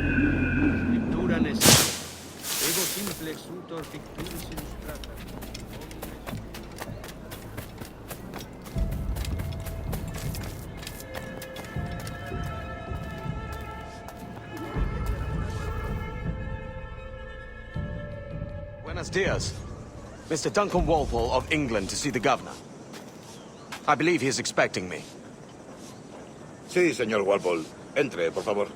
Scriptura ne sive. Ego simplex utor ficturis illustrata. Buenos dias. Mr. Duncan Walpole of England to see the governor. I believe he is expecting me. Sí, señor Walpole. Entre, por favor.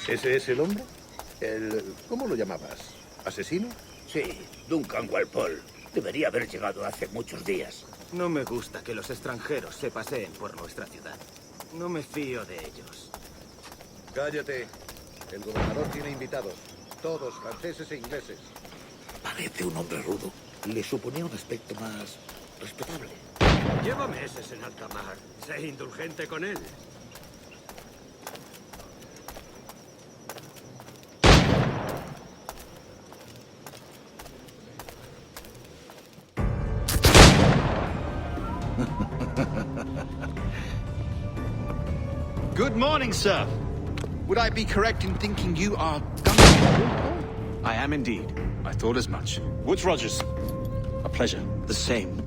¿Ese es el hombre? ¿Cómo lo llamabas? ¿Asesino? Sí, Duncan Walpole. Debería haber llegado hace muchos días. No me gusta que los extranjeros se paseen por nuestra ciudad. No me fío de ellos. Cállate. El gobernador tiene invitados. Todos franceses e ingleses. Parece un hombre rudo. Le suponía un aspecto más respetable. Lleva meses en alta mar. Sé indulgente con él. Good morning, sir. Would I be correct in thinking you are Duncan? I am indeed. I thought as much. Woods Rogers. A pleasure. The same.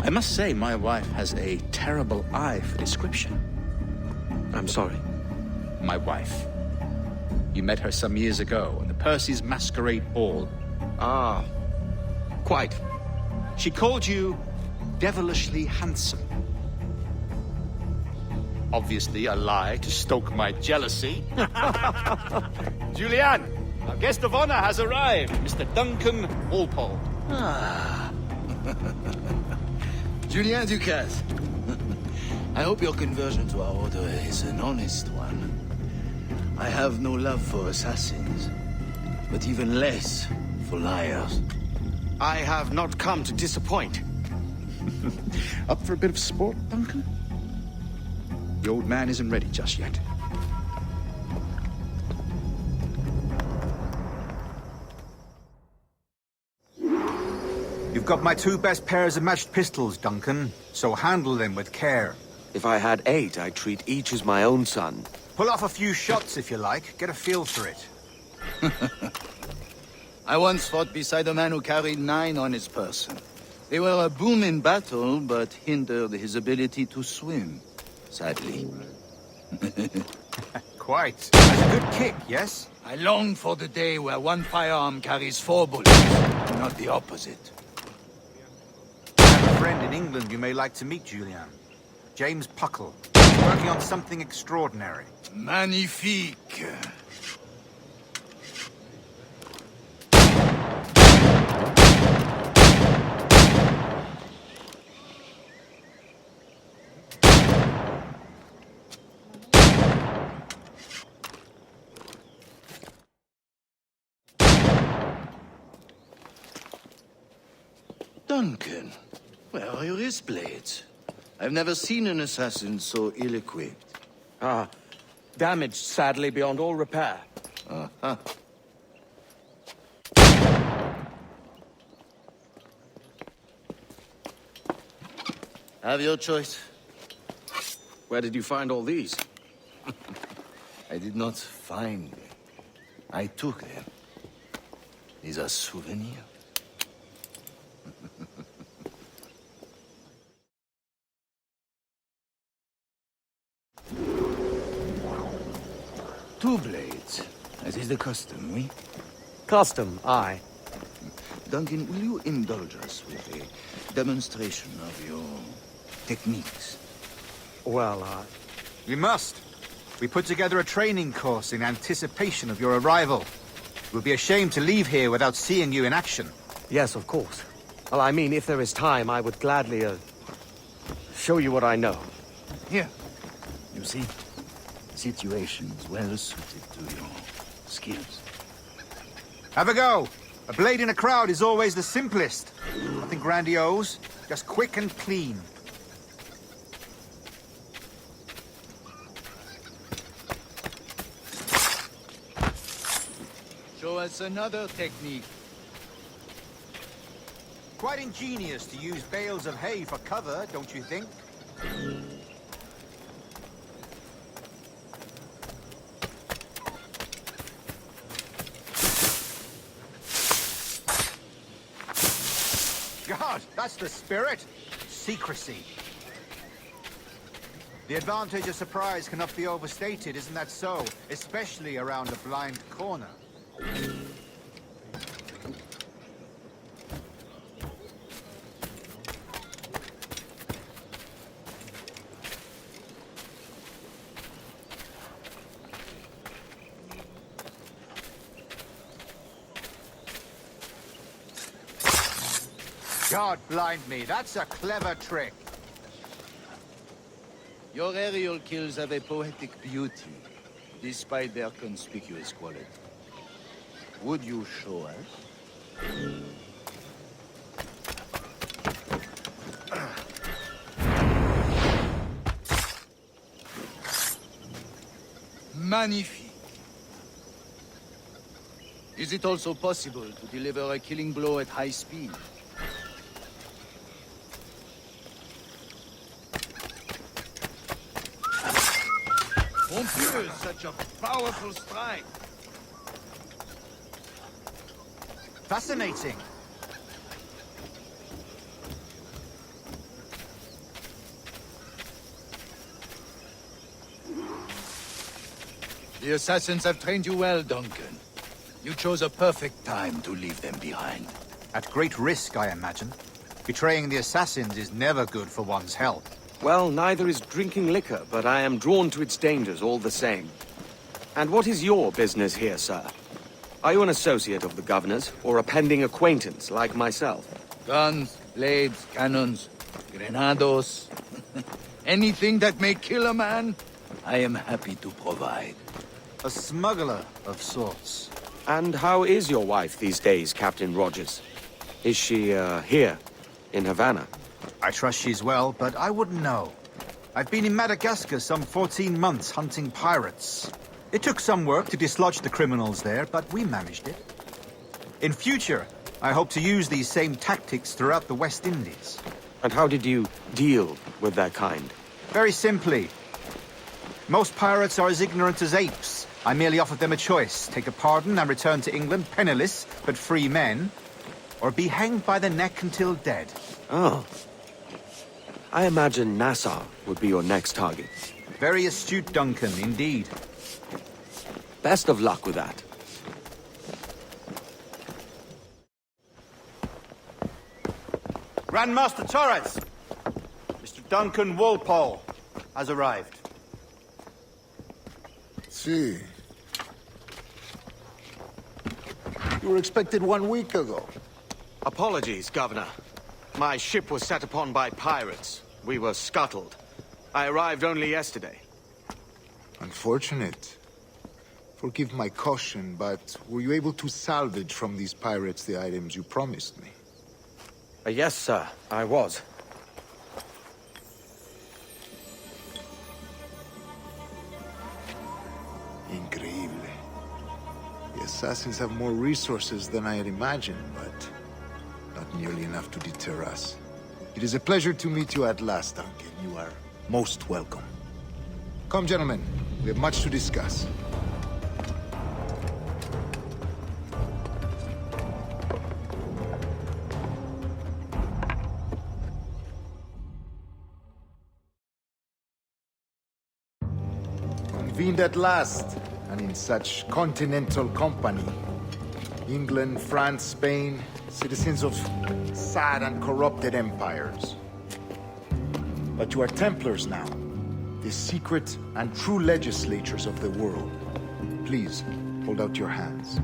I must say, my wife has a terrible eye for description. I'm sorry. My wife. You met her some years ago at the Percy's Masquerade Ball. Ah, quite. She called you devilishly handsome. Obviously a lie to stoke my jealousy. Julianne, our guest of honor has arrived, Mr. Duncan Walpole. Ah. Julien Ducasse. I hope your conversion to our order is an honest one. I have no love for assassins, but even less for liars. I have not come to disappoint. Up for a bit of sport, Duncan? The old man isn't ready just yet. You've got my two best pairs of matched pistols, Duncan, so handle them with care. If I had 8, I'd treat each as my own son. Pull off a few shots if you like, get a feel for it. I once fought beside a man who carried 9 on his person. They were a boon in battle, but hindered his ability to swim, sadly. Quite. That's a good kick, yes? I long for the day where one firearm carries 4 bullets, not the opposite. I have a friend in England you may like to meet, Julian. James Puckle. He's working on something extraordinary. Magnifique. Duncan, where are your wrist blades? I've never seen an assassin so ill-equipped. Ah, damaged sadly beyond all repair. Uh-huh. Have your choice. Where did you find all these? I did not find them. I took them. These are souvenirs. Two blades, as is the custom, oui? Custom, aye. Duncan, will you indulge us with a demonstration of your techniques? Well, We must. We put together a training course in anticipation of your arrival. It would be a shame to leave here without seeing you in action. yes, of course. Well, I mean, if there is time, I would gladly, show you what I know. Here. You see? Situations well suited to your skills. Have a go. A blade in a crowd is always the simplest. Nothing grandiose, just quick and clean. Show us another technique. Quite ingenious to use bales of hay for cover, don't you think? God, that's the spirit. Secrecy. The advantage of surprise cannot be overstated, isn't that so? Especially around a blind corner. God blind me, that's a clever trick. Your aerial kills have a poetic beauty, despite their conspicuous quality. Would you show us? Magnifique. Is it also possible to deliver a killing blow at high speed? Mon Dieu, such a powerful strike. Fascinating. The assassins have trained you well, Duncan. You chose a perfect time to leave them behind. At great risk, I imagine. Betraying the assassins is never good for one's health. Well, neither is drinking liquor, but I am drawn to its dangers all the same. And what is your business here, sir? Are you an associate of the governor's, or a pending acquaintance like myself? Guns, blades, cannons, grenados. Anything that may kill a man, I am happy to provide. A smuggler of sorts. And how is your wife these days, Captain Rogers? Is she, here, in Havana? I trust she's well, but I wouldn't know. I've been in Madagascar some 14 months hunting pirates. It took some work to dislodge the criminals there, but we managed it. In future, I hope to use these same tactics throughout the West Indies. And how did you deal with that kind? Very simply. Most pirates are as ignorant as apes. I merely offered them a choice. Take a pardon and return to England penniless, but free men, or be hanged by the neck until dead. Oh. I imagine Nassau would be your next target. Very astute, Duncan, indeed. Best of luck with that. Grandmaster Torres! Mr. Duncan Walpole has arrived. See. You were expected 1 week ago. Apologies, Governor. My ship was set upon by pirates. We were scuttled. I arrived only yesterday. Unfortunate. Forgive my caution, but were you able to salvage from these pirates the items you promised me? Yes, sir, I was. Increíble. The assassins have more resources than I had imagined, but not nearly enough to deter us. It is a pleasure to meet you at last, Duncan. You are most welcome. Come, gentlemen. We have much to discuss. Convened at last, and in such continental company. England, France, Spain, citizens of sad and corrupted empires. But you are Templars now, the secret and true legislators of the world. Please, hold out your hands.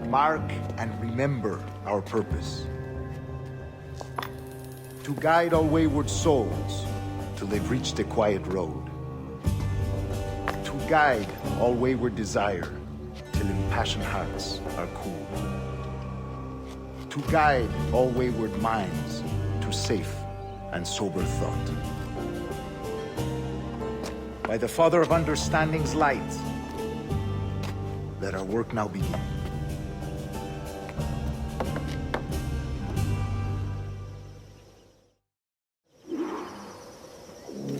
Mark and remember our purpose. To guide all wayward souls till they've reached the quiet road. To guide all wayward desire till till impassioned hearts are cool. To guide all wayward minds to safe and sober thought. By the Father of Understanding's light, let our work now begin.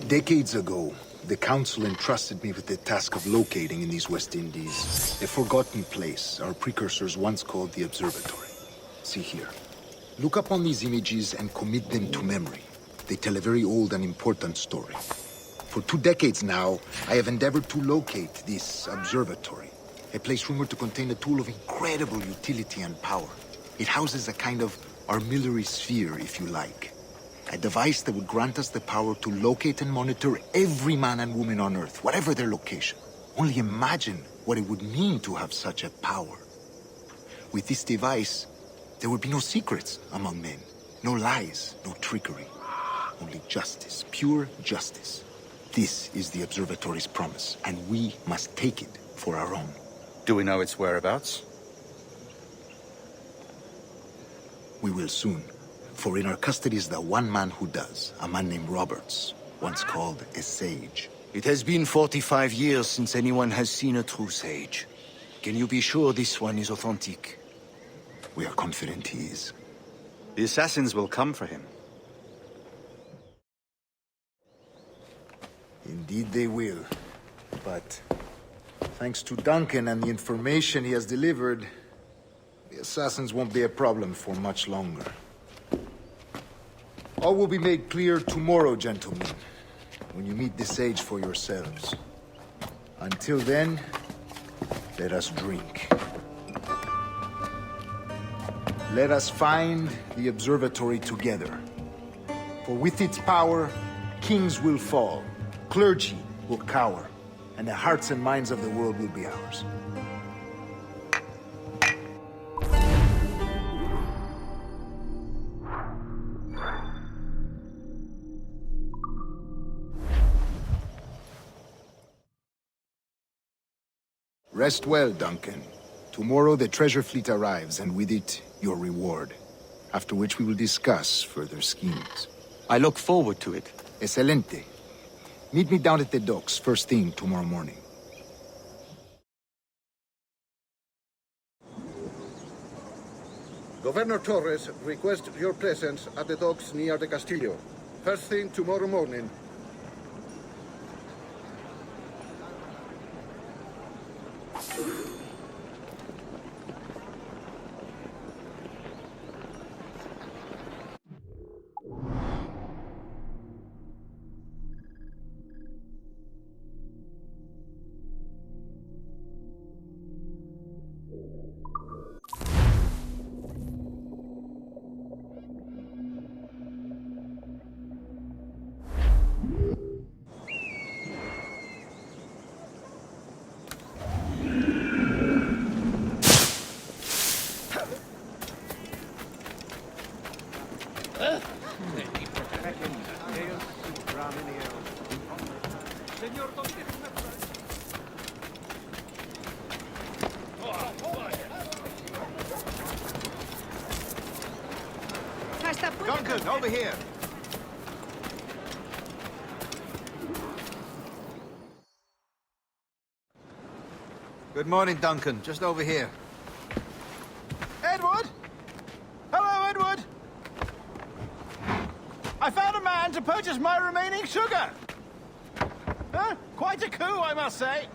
Decades ago, the Council entrusted me with the task of locating in these West Indies a forgotten place our precursors once called the Observatory. See here. Look upon these images and commit them to memory. They tell a very old and important story. For 2 decades now, I have endeavored to locate this observatory, a place rumored to contain a tool of incredible utility and power. It houses a kind of armillary sphere, if you like. A device that would grant us the power to locate and monitor every man and woman on Earth, whatever their location. Only imagine what it would mean to have such a power. With this device, there would be no secrets among men, no lies, no trickery. Only justice, pure justice. This is the Observatory's promise, and we must take it for our own. Do we know its whereabouts? We will soon. For in our custody is the one man who does, a man named Roberts, once called a sage. It has been 45 years since anyone has seen a true sage. Can you be sure this one is authentic? We are confident he is. The assassins will come for him. Indeed they will. But thanks to Duncan and the information he has delivered, the assassins won't be a problem for much longer. All will be made clear tomorrow, gentlemen, when you meet the sage for yourselves. Until then, let us drink. Let us find the observatory together. For with its power, kings will fall, clergy will cower, and the hearts and minds of the world will be ours. Rest well, Duncan. Tomorrow the treasure fleet arrives, and with it, your reward. After which we will discuss further schemes. I look forward to it. Excelente. Meet me down at the docks first thing tomorrow morning. Governor Torres requests your presence at the docks near the Castillo. First thing tomorrow morning. Duncan, over here. Good morning, Duncan. Just over here. Edward? Hello, Edward. I found a man to purchase my remaining sugar. Huh? Quite a coup, I must say.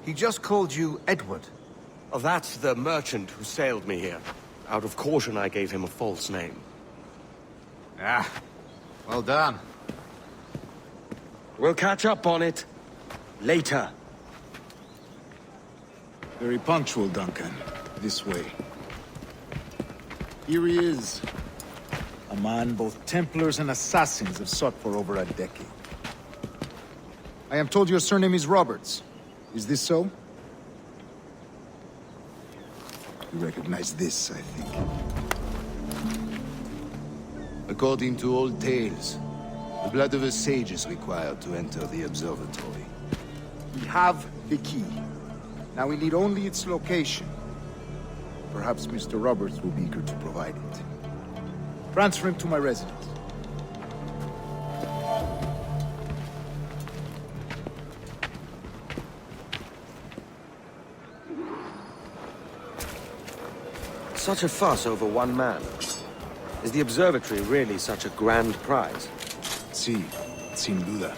He just called you Edward. Oh, that's the merchant who sailed me here. Out of caution, I gave him a false name. Ah, well done. We'll catch up on it later. Very punctual, Duncan. This way. Here he is. A man both Templars and Assassins have sought for over a decade. I am told your surname is Roberts. Is this so? You recognize this, I think. According to old tales, the blood of a sage is required to enter the observatory. We have the key. Now we need only its location. Perhaps Mr. Roberts will be eager to provide it. Transfer him to my residence. Such a fuss over one man. Is the observatory really such a grand prize? Sí, sin duda.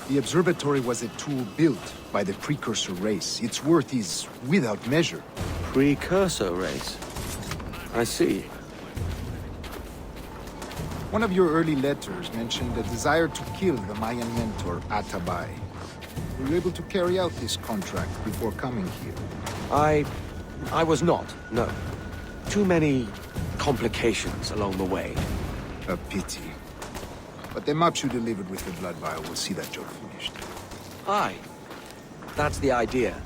The observatory was a tool built by the precursor race. Its worth is without measure. Precursor race. I see. One of your early letters mentioned a desire to kill the Mayan mentor, Atabay. Were you able to carry out this contract before coming here? I was not, no. Too many complications along the way. A pity. But the maps you delivered with the blood vial will see that job finished. Aye. That's the idea.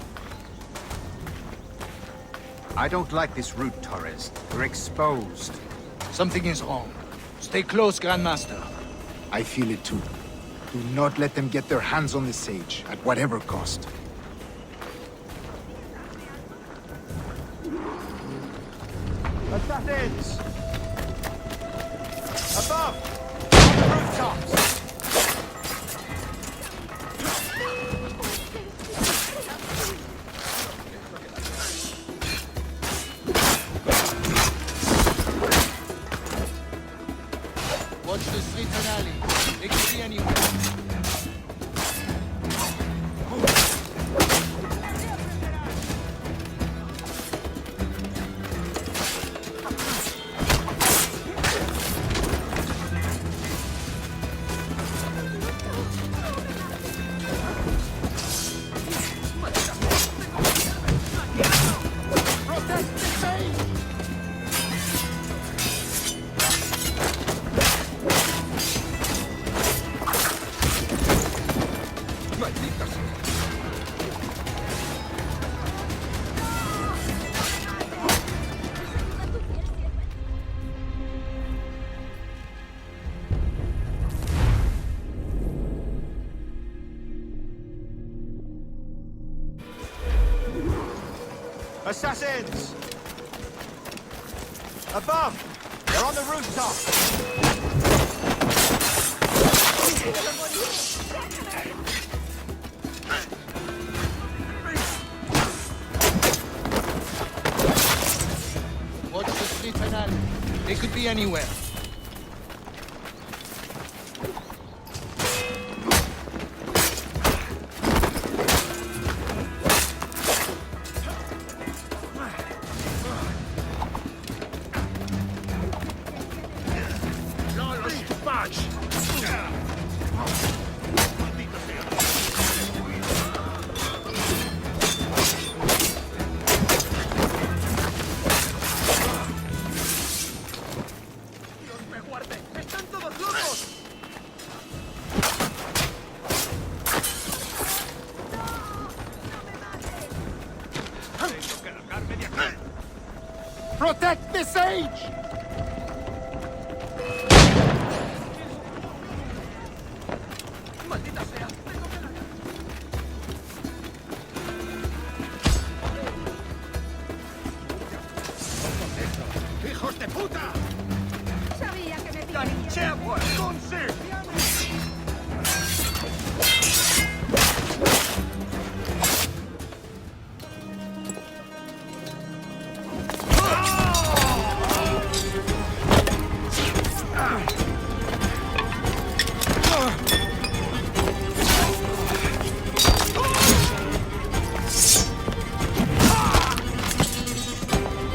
I don't like this route, Torres. We're exposed. Something is wrong. Stay close, Grandmaster. I feel it too. Do not let them get their hands on the sage, at whatever cost. Assassins! Above! On the rooftops! Watch the streets and alleys. They could be anywhere. Assassins! Above! They're on the rooftop! Watch the streets and alleys. They could be anywhere. Protect the sage! ¡Hijos de puta! Sabía que me pillaría.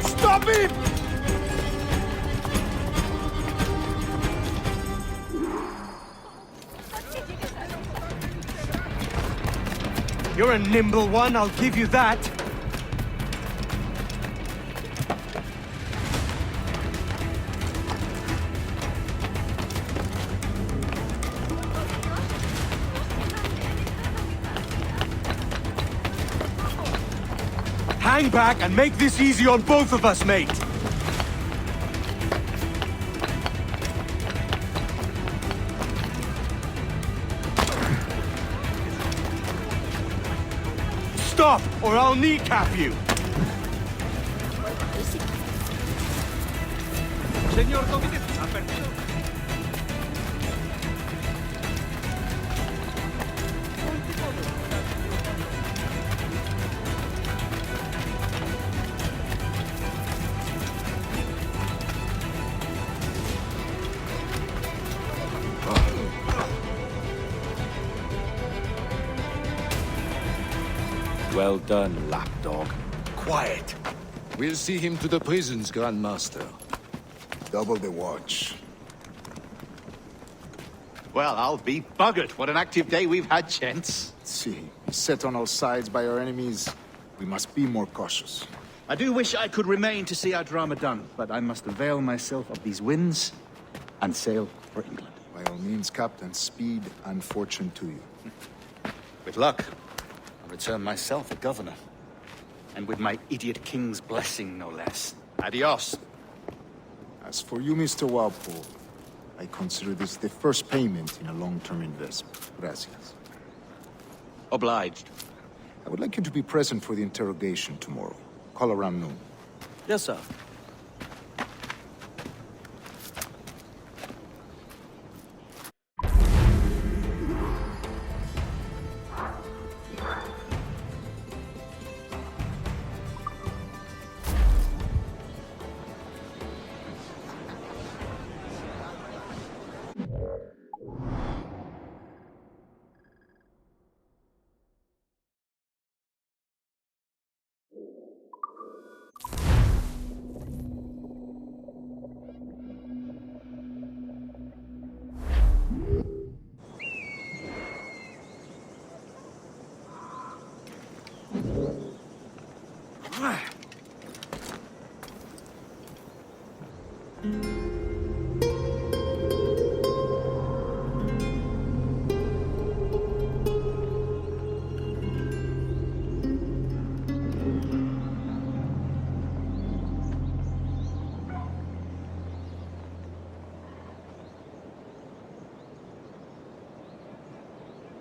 Stop him! You're a nimble one, I'll give you that. Hang back and make this easy on both of us, mate. off, or I'll kneecap you! Señor Domínguez, ha perdido. Well done, lapdog. Quiet. We'll see him to the prisons, Grandmaster. Double the watch. Well, I'll be buggered. What an active day we've had, gents. See, set on all sides by our enemies, we must be more cautious. I do wish I could remain to see our drama done, but I must avail myself of these winds and sail for England. By all means, Captain, speed and fortune to you. With luck, I'll return myself a governor. And with my idiot king's blessing, no less. Adios. As for you, Mr. Walpole, I consider this the first payment in a long-term investment. Gracias. Obliged. I would like you to be present for the interrogation tomorrow. Call around noon. Yes, sir. Ah!